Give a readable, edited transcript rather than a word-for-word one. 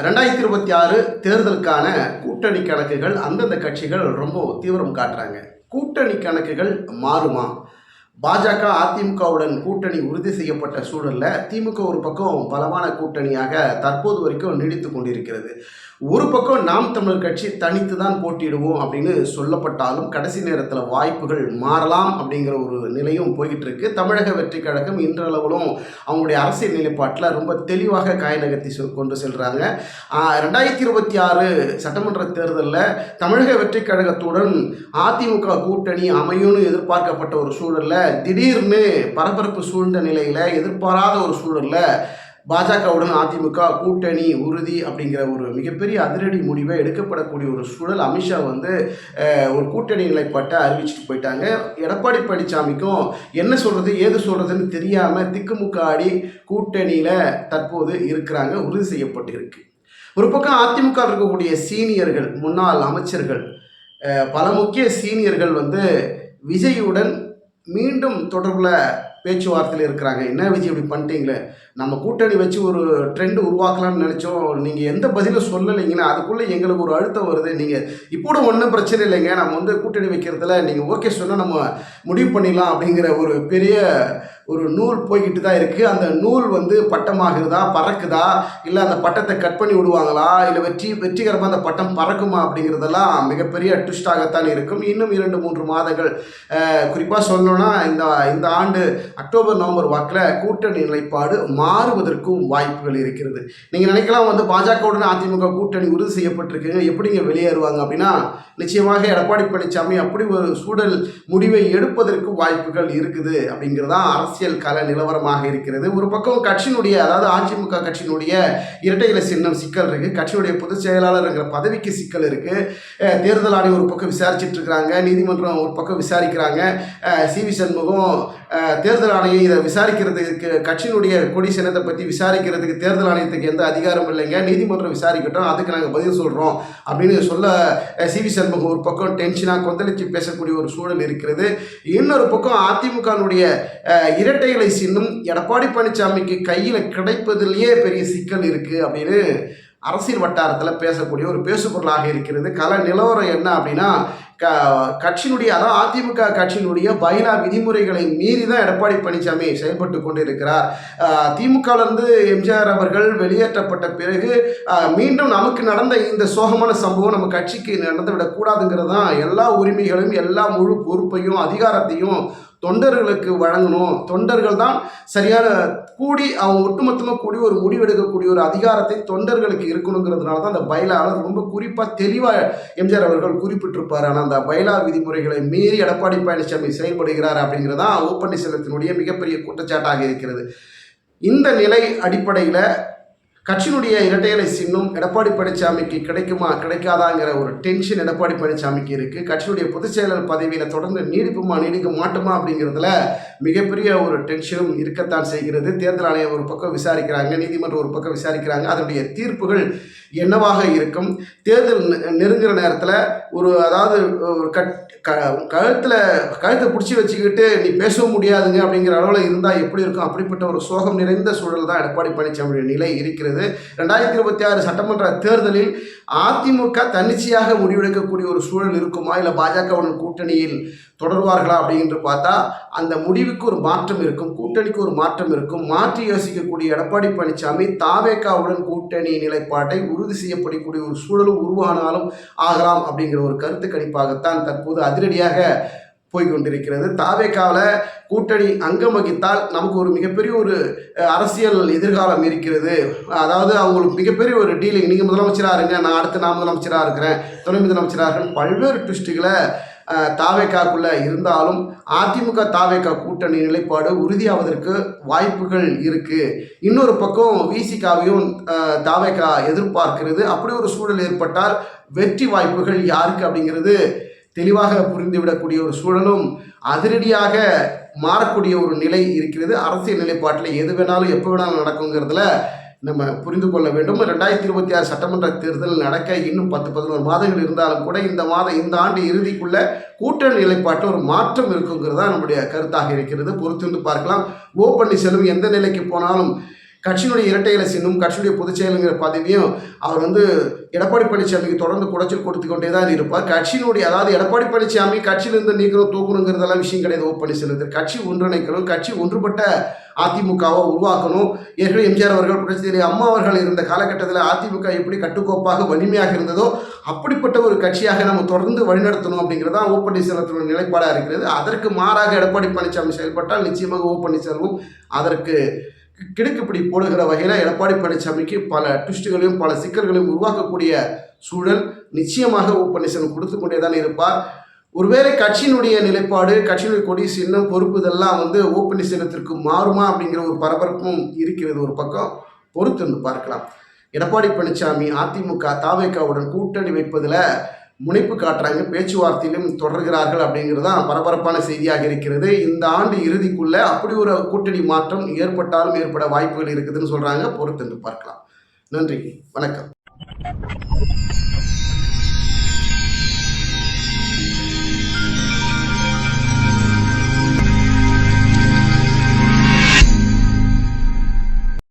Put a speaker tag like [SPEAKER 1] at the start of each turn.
[SPEAKER 1] 2026 தேர்தலுக்கான கூட்டணி கணக்குகள் அந்தந்த கட்சிகள் ரொம்ப தீவிரம் காட்டுறாங்க. கூட்டணி கணக்குகள் மாறுமா? பாஜக அதிமுகவுடன் கூட்டணி உறுதி செய்யப்பட்ட சூழலில் திமுக ஒரு பக்கம் பலமான கூட்டணியாக தற்போது வரைக்கும் நீடித்து கொண்டிருக்கிறது. ஒரு பக்கம் நாம் தமிழர் கட்சி தனித்து தான் போட்டியிடுவோம் அப்படின்னு சொல்லப்பட்டாலும் கடைசி நேரத்தில் வாய்ப்புகள் மாறலாம் அப்படிங்கிற ஒரு நிலையும் போய்கிட்டு இருக்கு. தமிழக வெற்றி கழகம் இன்றளவிலும் அவங்களுடைய அரசியல் நிலைப்பாட்டில் ரொம்ப தெளிவாக காய் நகர்த்தி கொண்டு செல்கிறாங்க. 2026 சட்டமன்ற தேர்தலில் தமிழக வெற்றி கழகத்துடன் அதிமுக கூட்டணி அமையும்னு எதிர்பார்க்கப்பட்ட ஒரு சூழலில் திடீர்னு பரபரப்பு சூழ்ந்த நிலையில் எதிர்பாராத ஒரு சூழலில் பாஜகவுடன் அதிமுக கூட்டணி உறுதி அப்படிங்கிற ஒரு மிகப்பெரிய அதிரடி முடிவை எடுக்கப்படக்கூடிய ஒரு சூழல். அமித்ஷா ஒரு கூட்டணி நிலைப்பாட்டை அறிவிச்சுட்டு போயிட்டாங்க. எடப்பாடி பழனிசாமிக்கும் என்ன சொல்கிறது ஏது சொல்கிறதுன்னு தெரியாமல் திக்குமுக்காடி கூட்டணியில் தற்போது இருக்கிறாங்க, உறுதி செய்யப்பட்டு இருக்கு. ஒரு பக்கம் அதிமுக இருக்கக்கூடிய சீனியர்கள், முன்னாள் அமைச்சர்கள், பல முக்கிய சீனியர்கள் விஜயுடன் மீண்டும் தொடர்பில் பேச்சுவார்த்தையில் இருக்கிறாங்க. என்ன விஜய் இப்படி பண்ணிட்டீங்களே, நம்ம கூட்டணி வச்சு ஒரு ட்ரெண்ட் உருவாக்கலாம்னு நினச்சோம், நீங்கள் எந்த பதிலும் சொல்லலைங்கன்னா அதுக்குள்ளே எங்களுக்கு ஒரு அழுத்தம் வருது. நீங்கள் இப்போ ஒன்றும் பிரச்சனை இல்லைங்க, நம்ம கூட்டணி வைக்கிறதுல நீங்கள் ஓகே சொன்னால் நம்ம முடிவு பண்ணிடலாம் அப்படிங்கிற ஒரு பெரிய ஒரு நூல் போய்கிட்டு தான் இருக்குது. அந்த நூல் பட்டமாகுதா, பறக்குதா, இல்லை அந்த பட்டத்தை கட் பண்ணி விடுவாங்களா, இல்லை வெற்றிகரமாக அந்த பட்டம் பறக்குமா அப்படிங்கிறதெல்லாம் மிகப்பெரிய ட்விஸ்டாகத்தான் இருக்கும். இன்னும் 2-3 மாதங்கள், குறிப்பாக சொல்லணும்னா இந்த ஆண்டு அக்டோபர் நவம்பர் வாக்கில் கூட்டணி நிலைப்பாடு மாறுவதற்கும் வாய்ப்புகள் இருக்கிறது. நீங்கள் நினைக்கலாம் பாஜகவுடன் அதிமுக கூட்டணி உறுதி செய்யப்பட்டிருக்குங்க, எப்படிங்க வெளியேறுவாங்க அப்படின்னா, நிச்சயமாக எடப்பாடி பழனிசாமி அப்படி ஒரு சூழல் முடிவை எடுப்பதற்கு வாய்ப்புகள் இருக்குது அப்படிங்கிறதான் அரசியல் கள நிலவரமாக இருக்கிறது. ஒரு பக்கம் கட்சியினுடைய, அதாவது அதிமுக கட்சியினுடைய இரட்டை இலை சின்னம் சிக்கல் இருக்கு, கட்சியினுடைய பொதுச் செயலாளர்ங்கிற பதவிக்கு சிக்கல் இருக்கு. தேர்தல் ஆணையம் ஒரு பக்கம் விசாரிச்சுட்டு இருக்கிறாங்க, நீதிமன்றம் ஒரு பக்கம் விசாரிக்கிறாங்க. சிவி சண்முகம் தேர்தல் ஆணையம் இதை விசாரிக்கிறதுக்கு, கட்சியினுடைய கொடி சின்னத்தை பற்றி விசாரிக்கிறதுக்கு தேர்தல் ஆணையத்துக்கு எந்த அதிகாரம் இல்லைங்க, நீதிமன்றம் விசாரிக்கட்டும், அதுக்கு நாங்கள் பதில் சொல்கிறோம் அப்படின்னு சொல்ல சிவி சண்முகம் ஒரு பக்கம் டென்ஷனாக கொந்தளிச்சு பேசக்கூடிய ஒரு சூழல் இருக்கிறது. இன்னொரு பக்கம் அதிமுகனுடைய இரட்டை இலை சின்னம் எடப்பாடி பழனிசாமிக்கு கையில் கிடைப்பதிலேயே பெரிய சிக்கல் இருக்குது அப்படின்னு அரசியல் வட்டாரத்தில் பேசக்கூடிய ஒரு பேசுபொருளாக இருக்கிறது. கள நிலவரம் என்ன அப்படின்னா, கட்சியினுடைய, அதாவது அதிமுக கட்சியினுடைய பைலா விதிமுறைகளை மீறி தான் எடப்பாடி பழனிசாமி செயல்பட்டு கொண்டு இருக்கிறார். திமுகவிலிருந்து எம்ஜிஆர் அவர்கள் வெளியேற்றப்பட்ட பிறகு மீண்டும் நமக்கு நடந்த இந்த சோகமான சம்பவம் நம்ம கட்சிக்கு நடந்துவிடக்கூடாதுங்கிறது தான் எல்லா உரிமைகளையும், எல்லா முழு பொறுப்பையும் அதிகாரத்தையும் தொண்டர்களுக்கு வழங்கணும். தொண்டர்கள் தான் சரியான கூடி அவங்க ஒட்டுமொத்தமாக கூடி ஒரு முடிவெடுக்கக்கூடிய ஒரு அதிகாரத்தை தொண்டர்களுக்கு இருக்கணுங்கிறதுனால தான் அந்த பைலாவில் ரொம்ப குறிப்பாக தெளிவாக எம்ஜிஆர் அவர்கள் குறிப்பிட்டிருப்பார். ஆனால் அந்த பைலா விதிமுறைகளை மீறி எடப்பாடி பழனிசாமி செயல்படுகிறார் அப்படிங்கிறதான் ஓ பன்னீர்செல்வத்தினுடைய மிகப்பெரிய குற்றச்சாட்டாக இருக்கிறது. இந்த நிலை அடிப்படையில் கட்சியினுடைய இரட்டை இலை சின்னம் எடப்பாடி பழனிசாமிக்கு கிடைக்குமா கிடைக்காதாங்கிற ஒரு டென்ஷன் எடப்பாடி பழனிசாமிக்கு இருக்குது. கட்சியுடைய பொதுச் செயலர் பதவியில் தொடர்ந்து நீடிக்க மாட்டோமா அப்படிங்கிறதுல மிகப்பெரிய ஒரு டென்ஷனும் இருக்கத்தான் செய்கிறது. தேர்தல் ஆணையம் ஒரு பக்கம் விசாரிக்கிறாங்க, நீதிமன்றம் ஒரு பக்கம் விசாரிக்கிறாங்க. அதனுடைய தீர்ப்புகள் என்னவாக இருக்கும்? தேர்தல் நெருங்குற நேரத்தில் அதாவது கழுத்தை பிடிச்சி வச்சுக்கிட்டு நீ பேசவும் முடியாதுங்க அப்படிங்கிற அளவில் இருந்தால் எப்படி இருக்கும்? அப்படிப்பட்ட ஒரு சோகம் நிறைந்த சூழல் தான் எடப்பாடி பழனிசாமியுடைய நிலை இருக்கிறது. 2026 சட்டமன்ற தேர்தலில் அதிமுக தன்னிச்சையாக முடிவெடுக்கக்கூடிய ஒரு சூழல் இருக்குமா, இல்லை பாஜகவுடன் கூட்டணியில் தொடர்வார்களா அப்படின்னு பார்த்தா அந்த முடிவுக்கு ஒரு மாற்றம் இருக்கும், கூட்டணிக்கு ஒரு மாற்றம் இருக்கும். மாற்றி யோசிக்கக்கூடிய எடப்பாடி பழனிசாமி தாவேகாவுடன் கூட்டணி நிலைப்பாட்டை உறுதி செய்யப்படக்கூடிய ஒரு சூழலும் உருவானாலும் ஆகலாம் அப்படிங்கிற ஒரு கருத்து கணிப்பாகத்தான் தற்போது அதிரடியாக போய்கொண்டிருக்கிறது. தாவேகாவில் கூட்டணி அங்கம் வகித்தால் நமக்கு ஒரு மிகப்பெரிய ஒரு அரசியல் எதிர்காலம் இருக்கிறது. அதாவது அவங்களுக்கு மிகப்பெரிய ஒரு டீலிங், நீங்கள் முதலமைச்சராக இருங்க, நான் முதலமைச்சராக இருக்கிறேன், துணை முதலமைச்சராக பல்வேறு ட்விஸ்ட்டுகளை தாவேகாக்குள்ள இருந்தாலும் அதிமுக தாவேகா கூட்டணி நிலைப்பாடு உறுதியாவதற்கு வாய்ப்புகள் இருக்குது. இன்னொரு பக்கம் விசிகாவையும் தாவேகா எதிர்பார்க்கிறது. அப்படி ஒரு சூழல் ஏற்பட்டால் வெற்றி வாய்ப்புகள் யாருக்கு அப்படிங்கிறது தெளிவாக புரிந்துவிடக்கூடிய ஒரு சூழலும் அதிரடியாக மாறக்கூடிய ஒரு நிலை இருக்கிறது. அரசியல் நிலைப்பாட்டில் எது வேணாலும் எப்போ வேணாலும் நடக்குங்கிறதுல நம்ம புரிந்து கொள்ள வேண்டும். 2026 சட்டமன்ற தேர்தல் நடக்க இன்னும் 10-11 மாதங்கள் இருந்தாலும் கூட இந்த ஆண்டு இறுதிக்குள்ள கூட்டணி நிலைப்பாட்டில் ஒரு மாற்றம் இருக்குங்கிறது தான் நம்முடைய கருத்தாக இருக்கிறது. பொறுத்திருந்து பார்க்கலாம். ஓ பன்னீர்செல்வம் எந்த நிலைக்கு போனாலும் கட்சியினுடைய இரட்டை இலை சின்னம், கட்சியுடைய பொதுச் செயலுங்கிற பதவியும் அவர் வந்து எடப்பாடி பழனிசாமிக்கு தொடர்ந்து குடைச்சல் கொடுத்து கொண்டே தான் இருப்பார். கட்சியினுடைய அதாவது எடப்பாடி பழனிசாமி கட்சியிலிருந்து நீக்கிறோம் தூக்கணுங்கிறதெல்லாம் விஷயம் கிடையாது. ஓ பன்னீர்செல்வத்தில் கட்சி ஒன்றிணைக்கணும், கட்சி ஒன்றுபட்ட அதிமுகவை உருவாக்கணும். ஏற்கனவே எம்ஜிஆர் அவர்கள், புரட்சித்தலைவி அம்மா அவர்கள் இருந்த காலகட்டத்தில் அதிமுக எப்படி கட்டுக்கோப்பாக வலிமையாக இருந்ததோ அப்படிப்பட்ட ஒரு கட்சியாக நம்ம தொடர்ந்து வழிநடத்தணும் அப்படிங்கிறது தான் ஓ பன்னீர்செல்வத்தினுடைய நிலைப்பாடாக இருக்கிறது. அதற்கு மாறாக எடப்பாடி பழனிசாமி செயல்பட்டால் நிச்சயமாக ஓ பன்னீர்செல்வம் அதற்கு கிடுக்குப்பிடி போடுகிற வகையில் எடப்பாடி பழனிசாமிக்கு பல ட்விஸ்ட்டுகளையும் பல சிக்கல்களையும் உருவாக்கக்கூடிய சூழல் நிச்சயமாக ஓ பன்னீர்செல்வம் கொடுத்து கொண்டே தான் இருப்பார். ஒருவேளை கட்சியினுடைய நிலைப்பாடு, கட்சியினுடைய கொடி சின்னம், பொறுப்பு இதெல்லாம் வந்து ஓ பன்னீர்செல்வத்திற்கு மாறுமா அப்படிங்கிற ஒரு பரபரப்பும் இருக்கிறது. ஒரு பக்கம் பொறுத்திருந்து பார்க்கலாம். எடப்பாடி பழனிசாமி அதிமுக தாவேகாவுடன் கூட்டணி வைப்பதில் முனைப்பு காட்டுறாங்க, பேச்சுவார்த்தையிலும் தொடர்கிறார்கள் அப்படிங்கிறது தான் பரபரப்பான செய்தியாக இருக்கிறது. இந்த ஆண்டு இறுதிக்குள்ள அப்படி ஒரு கூட்டணி மாற்றம் ஏற்பட்டாலும் ஏற்பட வாய்ப்புகள் இருக்குதுன்னு சொல்றாங்க. பொறுத்திருந்து பார்க்கலாம். நன்றி, வணக்கம்.